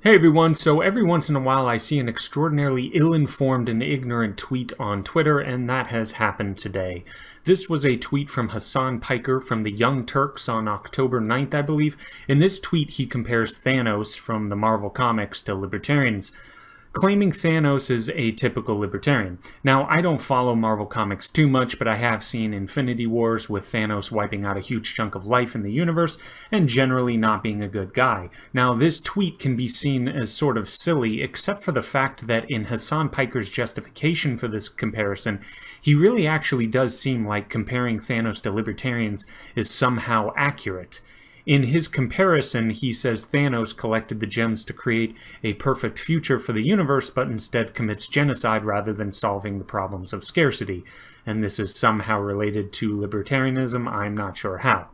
Hey everyone, so every once in a while I see an extraordinarily ill-informed and ignorant tweet on Twitter, and that has happened today. This was a tweet from Hassan Piker from the Young Turks on October 9th, I believe. In this tweet he compares Thanos from the Marvel Comics to libertarians, claiming Thanos is a typical libertarian. Now, I don't follow Marvel Comics too much, but I have seen Infinity Wars with Thanos wiping out a huge chunk of life in the universe and generally not being a good guy. Now, this tweet can be seen as sort of silly, except for the fact that in Hassan Piker's justification for this comparison, he really actually does seem like comparing Thanos to libertarians is somehow accurate. In his comparison, he says Thanos collected the gems to create a perfect future for the universe, but instead commits genocide rather than solving the problems of scarcity. And this is somehow related to libertarianism, I'm not sure how.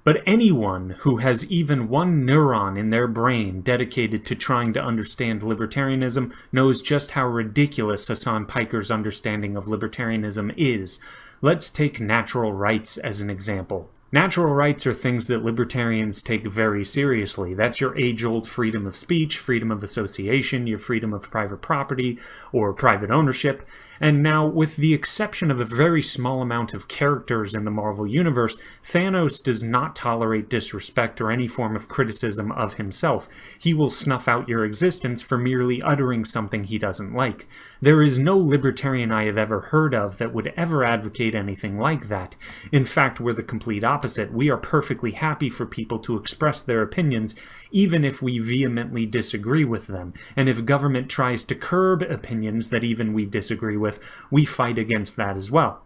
But anyone who has even one neuron in their brain dedicated to trying to understand libertarianism knows just how ridiculous Hassan Piker's understanding of libertarianism is. Let's take natural rights as an example. Natural rights are things that libertarians take very seriously. That's your age-old freedom of speech, freedom of association, your freedom of private property or private ownership. And now, with the exception of a very small amount of characters in the Marvel Universe, Thanos does not tolerate disrespect or any form of criticism of himself. He will snuff out your existence for merely uttering something he doesn't like. There is no libertarian I have ever heard of that would ever advocate anything like that. In fact, we're the complete opposite. We are perfectly happy for people to express their opinions, even if we vehemently disagree with them. And if government tries to curb opinions that even we disagree with, we fight against that as well.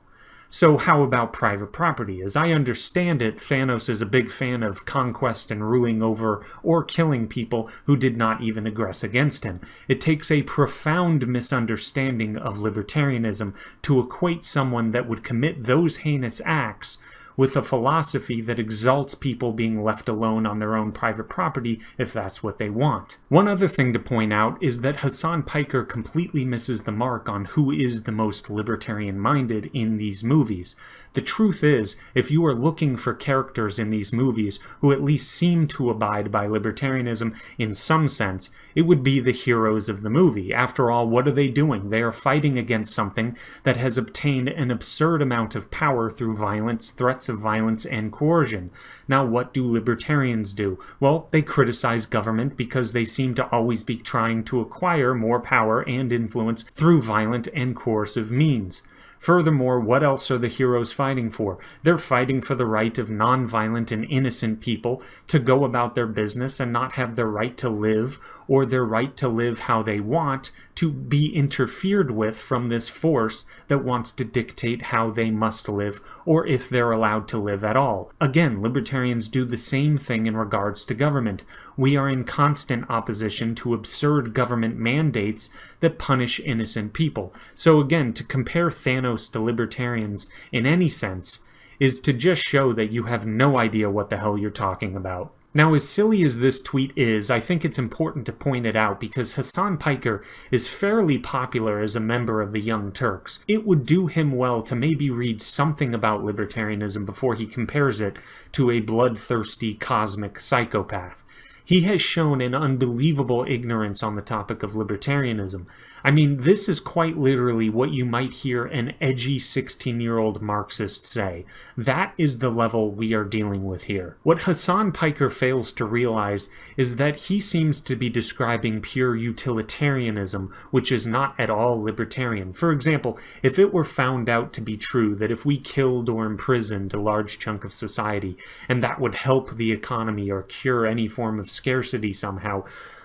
So how about private property? As I understand it, Thanos is a big fan of conquest and ruling over or killing people who did not even aggress against him. It takes a profound misunderstanding of libertarianism to equate someone that would commit those heinous acts with a philosophy that exalts people being left alone on their own private property if that's what they want. One other thing to point out is that Hassan Piker completely misses the mark on who is the most libertarian-minded in these movies. The truth is, if you are looking for characters in these movies who at least seem to abide by libertarianism in some sense, it would be the heroes of the movie. After all, what are they doing? They are fighting against something that has obtained an absurd amount of power through violence, threats of violence, and coercion. Now, what do libertarians do? Well, they criticize government because they seem to always be trying to acquire more power and influence through violent and coercive means. Furthermore, what else are the heroes fighting for? They're fighting for the right of non-violent and innocent people to go about their business and not have their right to live, or their right to live how they want, to be interfered with from this force that wants to dictate how they must live, or if they're allowed to live at all. Again, libertarians do the same thing in regards to government. We are in constant opposition to absurd government mandates that punish innocent people. So again, to compare Thanos to libertarians in any sense is to just show that you have no idea what the hell you're talking about. Now, as silly as this tweet is, I think it's important to point it out because Hassan Piker is fairly popular as a member of the Young Turks. It would do him well to maybe read something about libertarianism before he compares it to a bloodthirsty cosmic psychopath. He has shown an unbelievable ignorance on the topic of libertarianism. I mean, this is quite literally what you might hear an edgy 16-year-old Marxist say. That is the level we are dealing with here. What Hassan Piker fails to realize is that he seems to be describing pure utilitarianism, which is not at all libertarian. For example, if it were found out to be true that if we killed or imprisoned a large chunk of society, and that would help the economy or cure any form of scarcity somehow,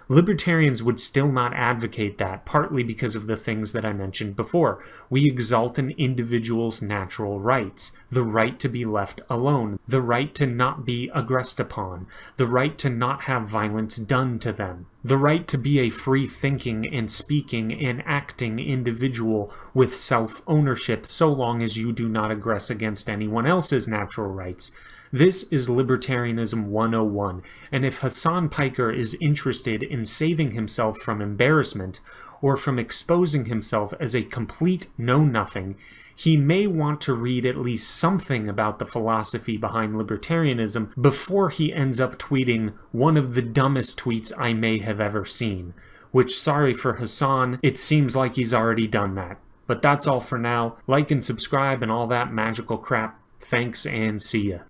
libertarians would still not advocate that, partly because of the things that I mentioned before. We exalt an individual's natural rights, the right to be left alone, the right to not be aggressed upon, the right to not have violence done to them, the right to be a free-thinking and speaking and acting individual with self-ownership so long as you do not aggress against anyone else's natural rights. This is Libertarianism 101, and if Hassan Piker is interested in saving himself from embarrassment, or from exposing himself as a complete know-nothing, he may want to read at least something about the philosophy behind libertarianism before he ends up tweeting one of the dumbest tweets I may have ever seen. Which, sorry for Hassan, it seems like he's already done that. But that's all for now. Like and subscribe and all that magical crap. Thanks and see ya.